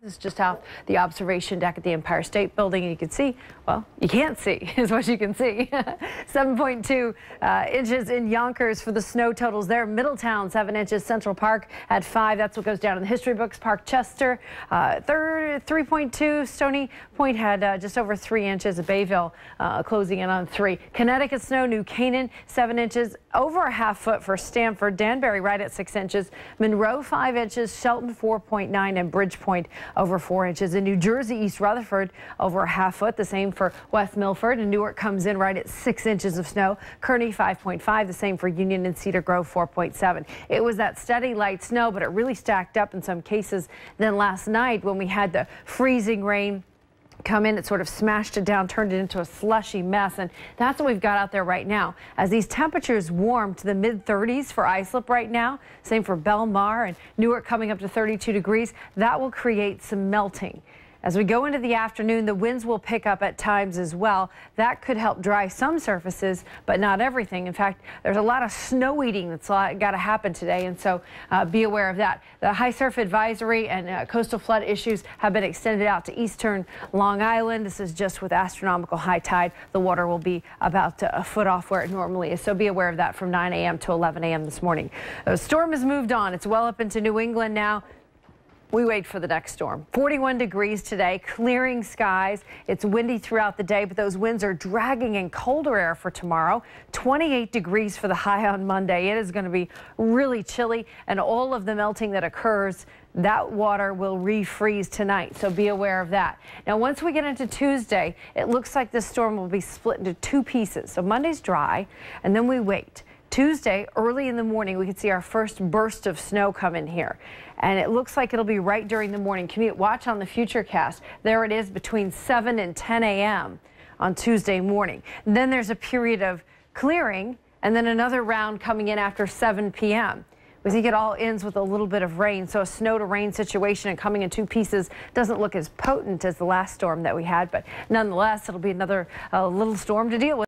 This is just off the observation deck at the Empire State Building, and you can see, well, you can't see is what you can see. 7.2 inches in Yonkers for the snow totals there. Middletown, 7 inches. Central Park at 5. That's what goes down in the history books. Park Chester, 3.2. Stony Point had just over 3 inches. Bayville closing in on 3. Connecticut snow, New Canaan, 7 inches. Over a half foot for Stamford. Danbury right at 6 inches. Monroe, 5 inches. Shelton, 4.9. And Bridgepoint over 4 inches. In New Jersey, East Rutherford over a half foot. The same for West Milford. And Newark comes in right at 6 inches of snow. Kearney, 5.5. The same for Union and Cedar Grove, 4.7. It was that steady light snow, but it really stacked up in some cases. Then last night when we had the freezing rain come in, it sort of smashed it down, turned it into a slushy mess, and that's what we've got out there right now. As these temperatures warm to the mid-30s for Islip right now, same for Belmar and Newark coming up to 32 degrees, that will create some melting. As we go into the afternoon, the winds will pick up at times as well. That could help dry some surfaces, but not everything. In fact, there's a lot of snow eating that's got to happen today, and so be aware of that. The high surf advisory and coastal flood issues have been extended out to eastern Long Island. This is just with astronomical high tide. The water will be about a foot off where it normally is, so be aware of that from 9 a.m. to 11 a.m. this morning. The storm has moved on. It's well up into New England now. We wait for the next storm. 41 degrees today, clearing skies. It's windy throughout the day, but those winds are dragging in colder air for tomorrow. 28 degrees for the high on Monday. It is going to be really chilly, and all of the melting that occurs, that water will refreeze tonight, so be aware of that. Now, once we get into Tuesday, it looks like this storm will be split into 2 pieces. So Monday's dry, and then we wait. Tuesday, early in the morning, we can see our first burst of snow come in here. And it looks like it'll be right during the morning commute. Watch on the Futurecast. There it is between 7 and 10 a.m. on Tuesday morning. And then there's a period of clearing and then another round coming in after 7 p.m. We think it all ends with a little bit of rain. So a snow to rain situation and coming in 2 pieces doesn't look as potent as the last storm that we had. But nonetheless, it'll be another little storm to deal with.